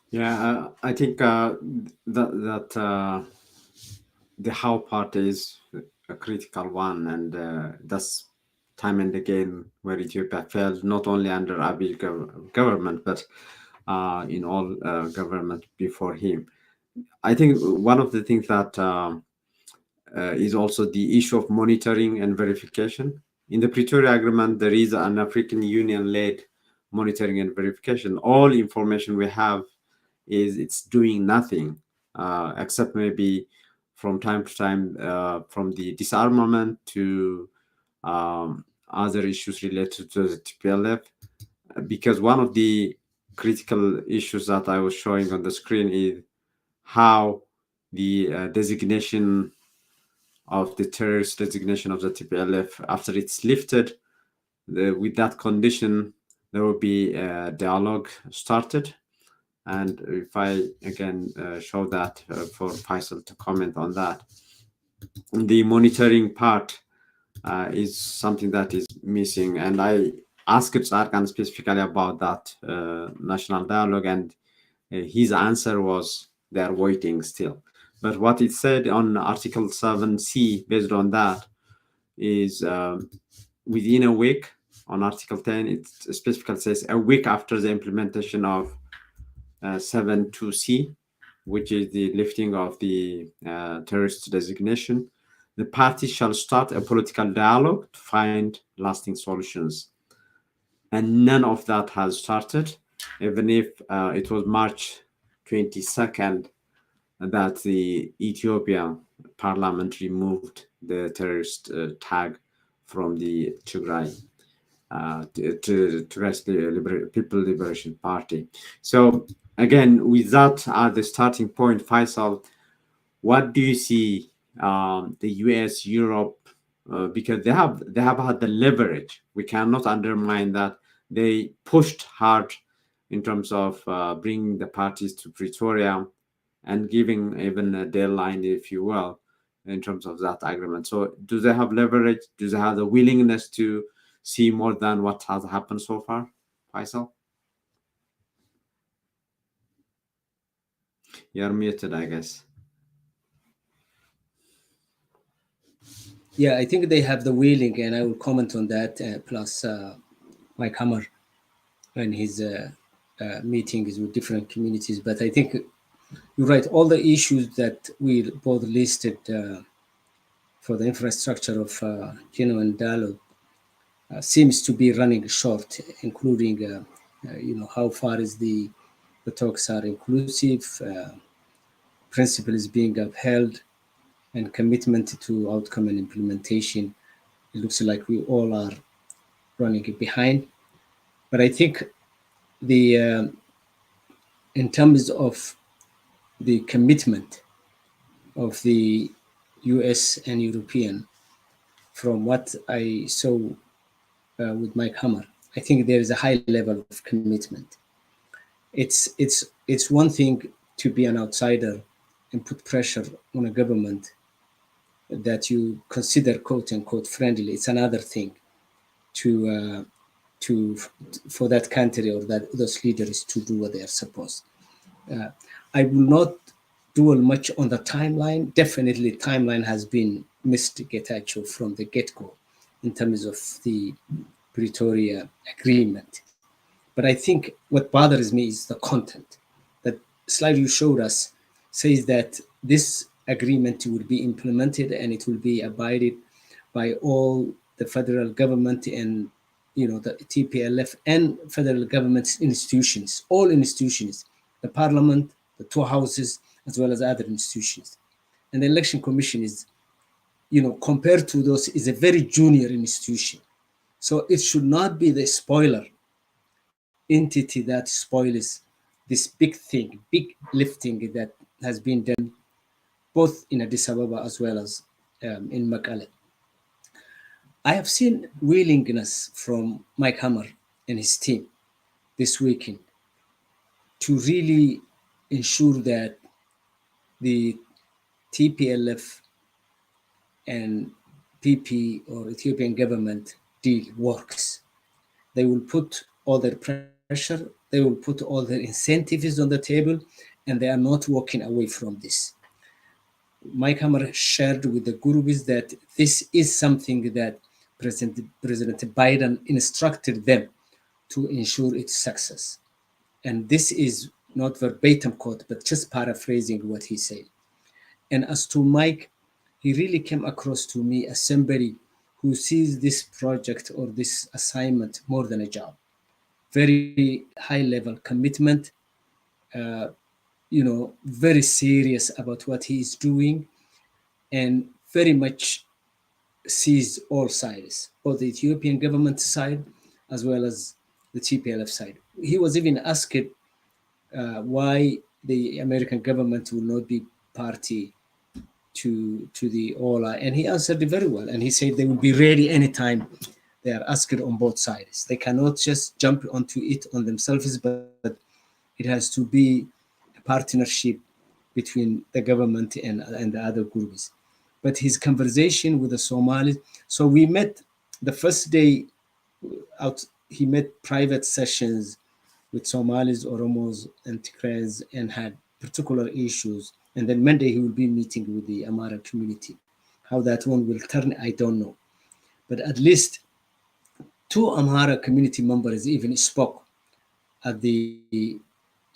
Yeah, I think that the how part is a critical one, and that's time and again where Ethiopia failed, not only under Abiy government, but in all government before him. I think one of the things that is also the issue of monitoring and verification. In the Pretoria Agreement, there is an African Union-led monitoring and verification. All information we have is it's doing nothing except maybe from time to time from the disarmament to other issues related to the TPLF. Because one of the critical issues that I was showing on the screen is how the designation of the terrorist designation of the TPLF, after it's lifted, with that condition, there will be a dialogue started. And if I again show that for Faisal to comment on that, the monitoring part is something that is missing. And I asked Sarkan specifically about that national dialogue, and his answer was they're waiting still. But what it said on Article 7C, based on that, is within a week. On Article 10, it specifically says a week after the implementation of 7.2c, which is the lifting of the terrorist designation, the parties shall start a political dialogue to find lasting solutions. And none of that has started, even if it was March 22nd that the Ethiopia parliament removed the terrorist tag from the Tigray People Liberation Party. So again, with that at the starting point, Faisal, what do you see the US, Europe, because they have had the leverage. We cannot undermine that. They pushed hard in terms of bringing the parties to Pretoria and giving even a deadline, if you will, in terms of that agreement. So do they have leverage? Do they have the willingness to see more than what has happened so far? Faisal? You're muted, I guess. Yeah, I think they have the wheeling, and I will comment on that. Plus, Mike Hammer and his meetings with different communities. But I think you're right. All the issues that we both listed for the infrastructure of genuine dialogue seems to be running short, including how far is the talks are inclusive, principles being upheld, and commitment to outcome and implementation. It looks like we all are running behind. But I think the in terms of the commitment of the U.S. and European, from what I saw with Mike Hammer, I think there is a high level of commitment. It's one thing to be an outsider and put pressure on a government that you consider quote unquote friendly. It's another thing to to for that country or that those leaders to do what they are supposed. Uh, I will not dwell much on the timeline. Definitely, timeline has been missed, Getachew, from the get-go in terms of the Pretoria Agreement. But I think what bothers me is the content. That slide you showed us says that this agreement will be implemented and it will be abided by all the federal government and the TPLF and federal government institutions, all institutions, the parliament, the two houses, as well as other institutions. And the election commission is, compared to those, is a very junior institution. So it should not be the spoiler entity that spoils this big thing, big lifting that has been done both in Addis Ababa as well as in Mekelle. I have seen willingness from Mike Hammer and his team this weekend to really ensure that the TPLF and PP or Ethiopian government deal works. They will put all their pressure, they will put all their incentives on the table, and they are not walking away from this. Mike Hammer shared with the gurus that this is something that President Biden instructed them to ensure its success. And this is not verbatim quote, but just paraphrasing what he said. And as to Mike, he really came across to me as somebody who sees this project or this assignment more than a job. Very high level commitment, uh, very serious about what he is doing, and very much sees all sides, both the Ethiopian government side as well as the TPLF side. He was even asked why the American government will not be party to the OLA, and he answered it very well. And he said they will be ready anytime they are asked on both sides. They cannot just jump onto it on themselves, but it has to be a partnership between the government and the other groups. But his conversation with the Somalis, so we met the first day out, he met private sessions with Somalis, Oromos, and Tigrays and had particular issues. And then Monday he will be meeting with the Amara community. How that one will turn, I don't know. But at least two Amhara community members even spoke at the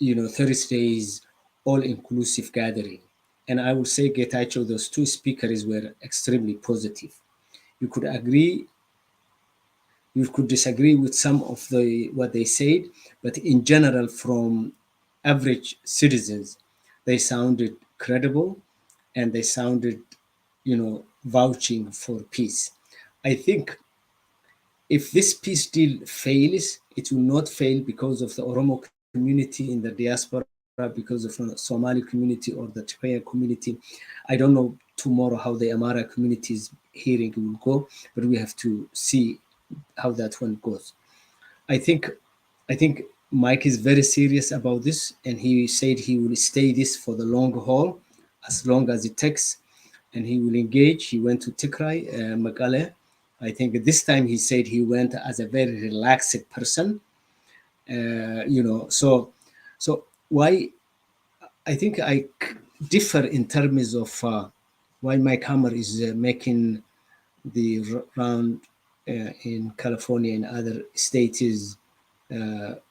Thursday's all-inclusive gathering. And I would say, Getachew, those two speakers were extremely positive. You could agree, you could disagree with some of what they said, but in general, from average citizens, they sounded credible and they sounded, vouching for peace. I think if this peace deal fails, it will not fail because of the Oromo community in the diaspora, because of the Somali community or the Tigray community. I don't know tomorrow how the Amara community's hearing will go, but we have to see how that one goes. I think Mike is very serious about this, and he said he will stay this for the long haul, as long as it takes, and he will engage. He went to Tigray, Mekelle. I think this time he said he went as a very relaxed person, So why I think differ in terms of why Mike Hammer is making the round in California and other states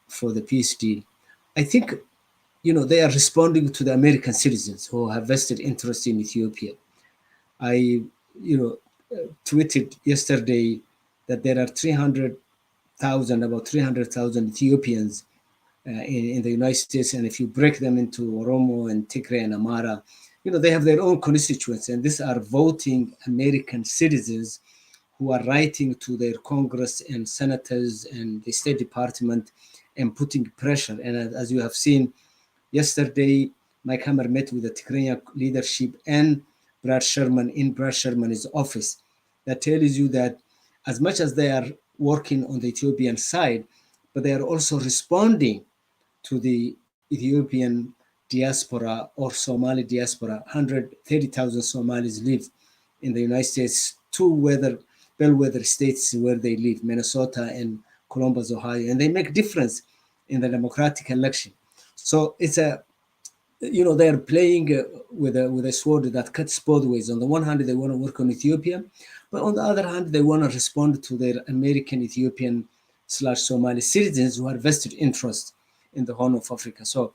for the peace deal. I think they are responding to the American citizens who have vested interest in Ethiopia. I tweeted yesterday that there are about 300,000 Ethiopians in the United States, and if you break them into Oromo and Tigray and Amara, they have their own constituents, and these are voting American citizens who are writing to their Congress and senators and the State Department and putting pressure. And as you have seen yesterday, Mike Hammer met with the Tigrayan leadership and Brad Sherman in Brad Sherman's office. That tells you that as much as they are working on the Ethiopian side, but they are also responding to the Ethiopian diaspora or Somali diaspora. 130,000 Somalis live in the United States, two bellwether states where they live, Minnesota and Columbus, Ohio, and they make difference in the democratic election. So it's they are playing with a sword that cuts both ways. On the one hand, they want to work on Ethiopia, but on the other hand, they want to respond to their American Ethiopian / Somali citizens who have vested interest in the Horn of Africa. So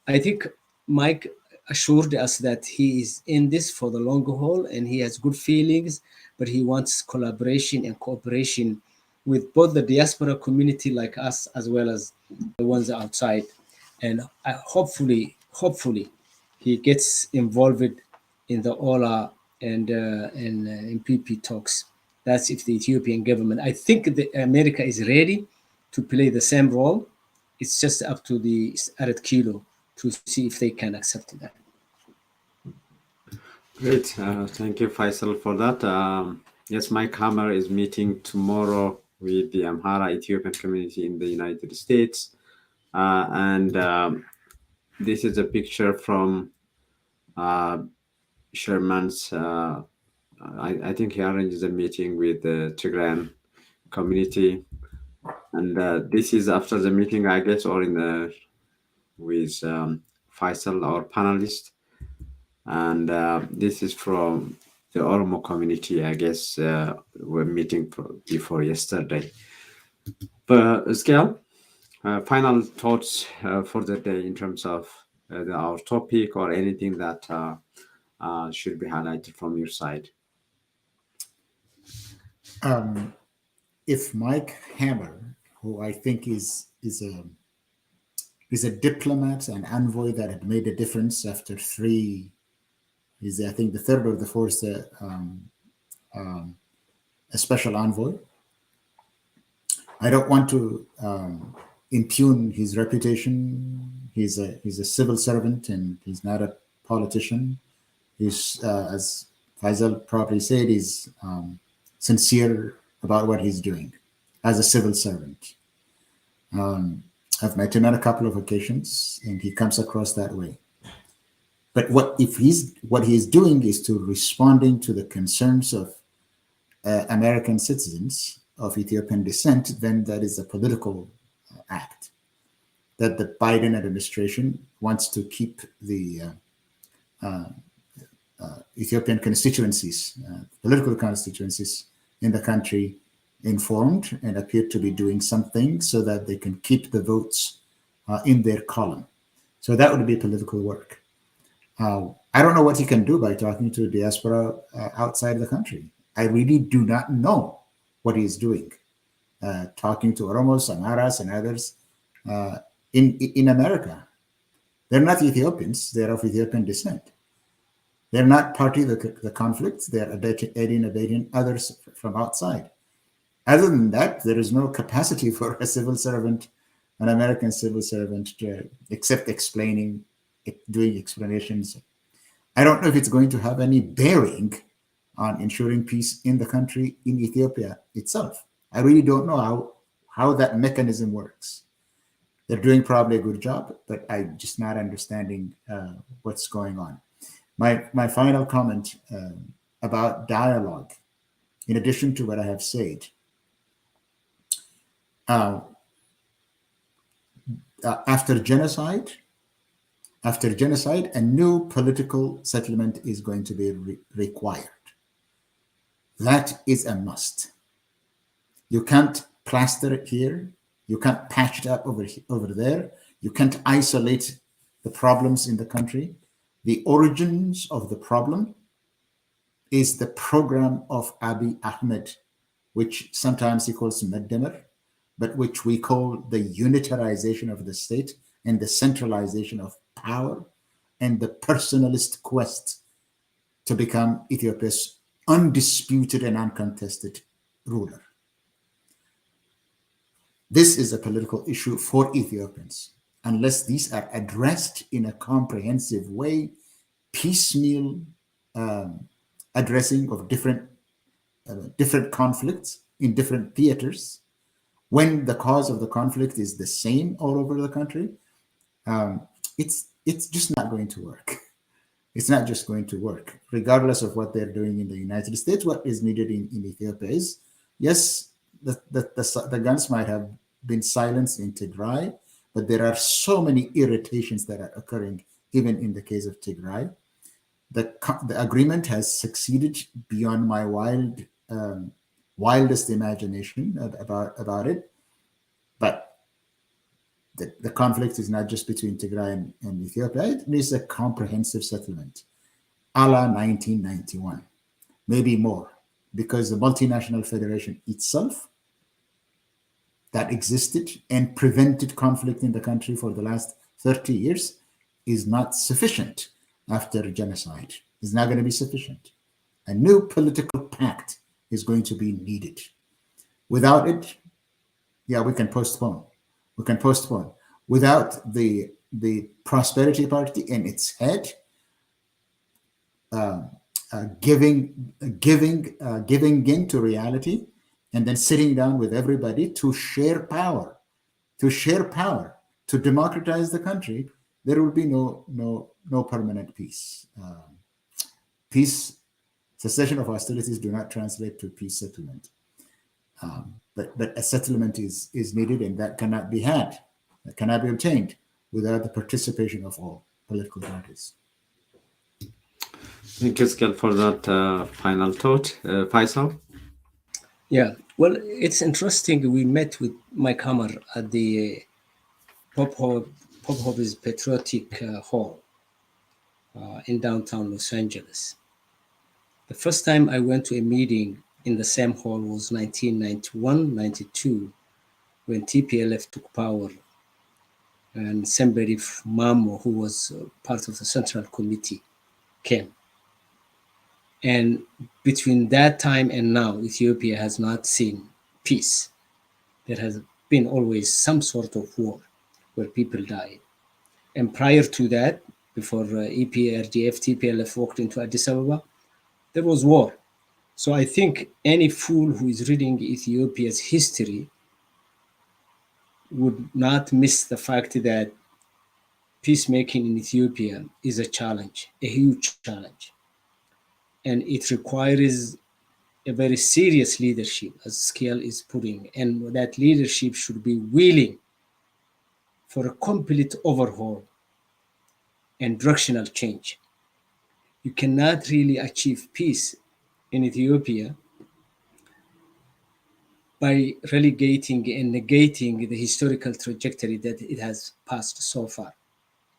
I think Mike assured us that he is in this for the long haul and he has good feelings, but he wants collaboration and cooperation with both the diaspora community like us as well as the ones outside. And hopefully he gets involved in the OLA and MPP talks. That's if the Ethiopian government. I think America is ready to play the same role. It's just up to the Aret Kilo to see if they can accept that. Great. Thank you, Faisal, for that. Yes, Mike Hammer is meeting tomorrow with the Amhara Ethiopian community in the United States. This is a picture from Sherman's. I think he arranges a meeting with the Tigrayan community. And this is after the meeting, I guess, or with Faisal, our panelist. And this is from the Oromo community, I guess, we're meeting before yesterday. But Skell, final thoughts for the day in terms of our topic or anything that should be highlighted from your side. If Mike Hammer, who I think is a diplomat and envoy that had made a difference after he's I think the third or the fourth a special envoy. I don't want to impugn his reputation. He's a civil servant and he's not a politician. He's, as Faisal probably said, he's sincere about what he's doing as a civil servant. I've met him on a couple of occasions and he comes across that way. But what he's doing is to responding to the concerns of American citizens of Ethiopian descent, then that is a political act that the Biden administration wants to keep the Ethiopian constituencies, political constituencies in the country informed and appear to be doing something so that they can keep the votes in their column. So that would be political work. I don't know what he can do by talking to diaspora outside the country. I really do not know what he's doing. Talking to Oromos, Amaras, and others in America. They're not Ethiopians. They're of Ethiopian descent. They're not party of the conflict. They're aiding others from outside. Other than that, there is no capacity for a civil servant, an American civil servant, except explaining, doing explanations. I don't know if it's going to have any bearing on ensuring peace in the country, in Ethiopia itself. I really don't know how that mechanism works. They're doing probably a good job, but I'm just not understanding what's going on. My final comment about dialogue, in addition to what I have said, after genocide, a new political settlement is going to be required. That is a must. You can't plaster it here. You can't patch it up over there. You can't isolate the problems in the country. The origins of the problem is the program of Abiy Ahmed, which sometimes he calls Meddemer, but which we call the unitarization of the state and the centralization of power and the personalist quest to become Ethiopia's undisputed and uncontested ruler. This is a political issue for Ethiopians. Unless these are addressed in a comprehensive way, piecemeal addressing of different conflicts in different theaters, when the cause of the conflict is the same all over the country, it's just not going to work. It's not just going to work, regardless of what they're doing in the United States. What is needed in Ethiopia is, yes, the guns might have been silenced in Tigray, but there are so many irritations that are occurring, even in the case of Tigray. The agreement has succeeded beyond my wildest imagination about it, but the conflict is not just between Tigray and Ethiopia. It is a comprehensive settlement, a la 1991, maybe more, because the multinational federation itself that existed and prevented conflict in the country for the last 30 years is not sufficient after genocide. It's not going to be sufficient. A new political pact is going to be needed. Without it, yeah, we can postpone. Without the Prosperity Party and its head giving in to reality, and then sitting down with everybody to share power, to democratize the country, there will be no permanent peace. Cessation of hostilities do not translate to peace settlement. But a settlement is needed, and that cannot be obtained without the participation of all political parties. Thank you, Skell, for that final thought. Faisal? Yeah, well, it's interesting. We met with Mike Hammer at the Pop Hobby's Patriotic Hall in downtown Los Angeles. The first time I went to a meeting in the same hall was 1991-92, when TPLF took power, and somebody from Mamo, who was part of the Central Committee, came. And between that time and now, Ethiopia has not seen peace. There has been always some sort of war where people died. And prior to that, before EPRDF, TPLF walked into Addis Ababa, there was war. So I think any fool who is reading Ethiopia's history would not miss the fact that peacemaking in Ethiopia is a challenge, a huge challenge. And it requires a very serious leadership, as Skell is putting, and that leadership should be willing for a complete overhaul and directional change. You cannot really achieve peace in Ethiopia by relegating and negating the historical trajectory that it has passed so far,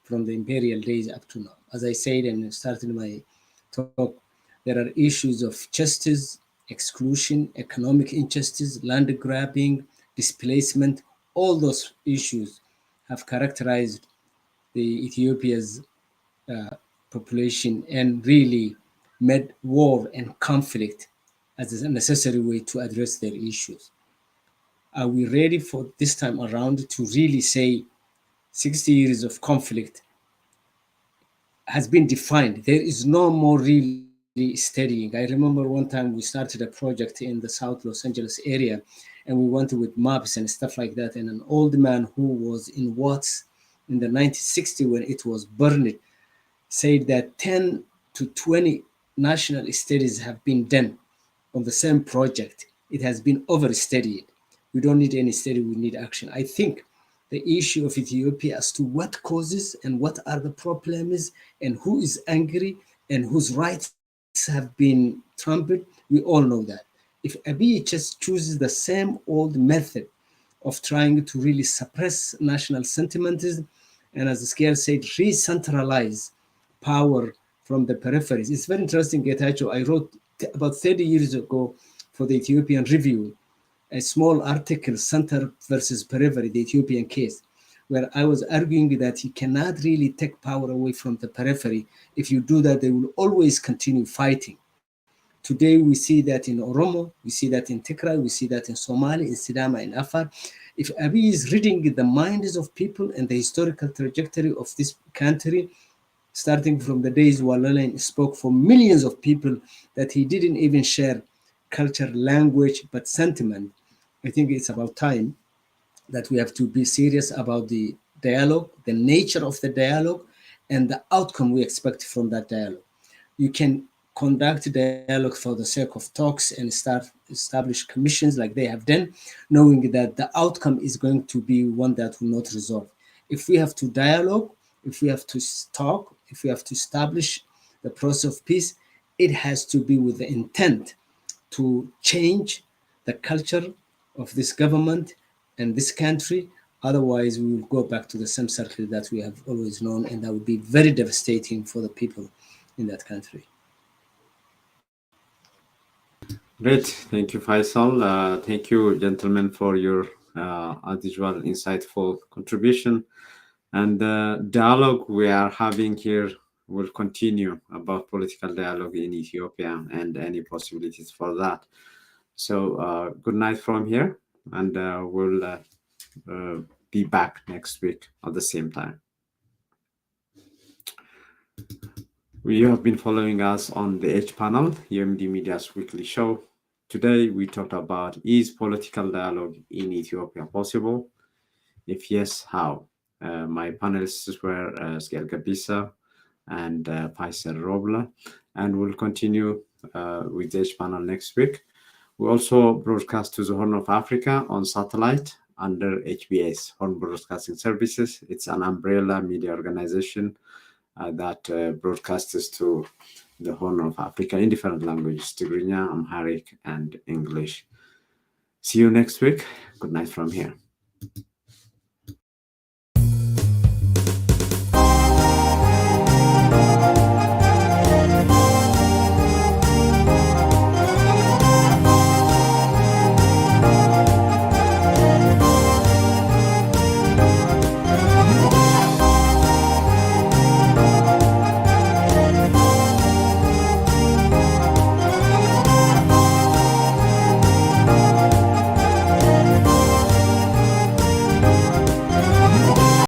from the imperial days up to now. As I said and started my talk, there are issues of justice, exclusion, economic injustice, land grabbing, displacement. All those issues have characterized the Ethiopia's population and really made war and conflict as a necessary way to address their issues. Are we ready for this time around to really say 60 years of conflict has been defined? There is no more really studying. I remember one time we started a project in the South Los Angeles area, and we went with maps and stuff like that. And an old man who was in Watts in the 1960s when it was burned said that 10 to 20 national studies have been done on the same project. It has been overstudied. We don't need any study, we need action. I think the issue of Ethiopia as to what causes and what are the problems and who is angry and whose rights have been trampled. We all know that. If Abiy just chooses the same old method of trying to really suppress national sentimentalism and, as the scale said, re-centralize power from the peripheries. It's very interesting, Getachew. I wrote about 30 years ago for the Ethiopian Review a small article, Center versus Periphery, the Ethiopian case, where I was arguing that you cannot really take power away from the periphery. If you do that, they will always continue fighting. Today, we see that in Oromo, we see that in Tigray, we see that in Somali, in Sidama, in Afar. If Abiy is reading the minds of people and the historical trajectory of this country, starting from the days Walalen spoke for millions of people, that he didn't even share culture, language, but sentiment, I think it's about time that we have to be serious about the dialogue, the nature of the dialogue, and the outcome we expect from that dialogue. You can conduct dialogue for the sake of talks and start establish commissions like they have done, knowing that the outcome is going to be one that will not resolve. If we have to dialogue, if we have to talk, if we have to establish the process of peace, it has to be with the intent to change the culture of this government and this country. Otherwise, we will go back to the same circle that we have always known, and that would be very devastating for the people in that country. Great. Thank you, Faisal. Thank you, gentlemen, for your, as usual, insightful contribution. And the dialogue we are having here will continue about political dialogue in Ethiopia and any possibilities for that. So good night from here, and we'll be back next week at the same time. You have been following us on the H panel, UMD Media's weekly show. Today we talked about, is political dialogue in Ethiopia possible? If yes, how? My panelists were Skel Gabisa and Faisal Robla, and we'll continue with the H panel next week. We also broadcast to the Horn of Africa on satellite under HBS, Horn Broadcasting Services. It's an umbrella media organization that broadcasts to the Horn of Africa in different languages, Tigrinya, Amharic, and English. See you next week. Good night from here.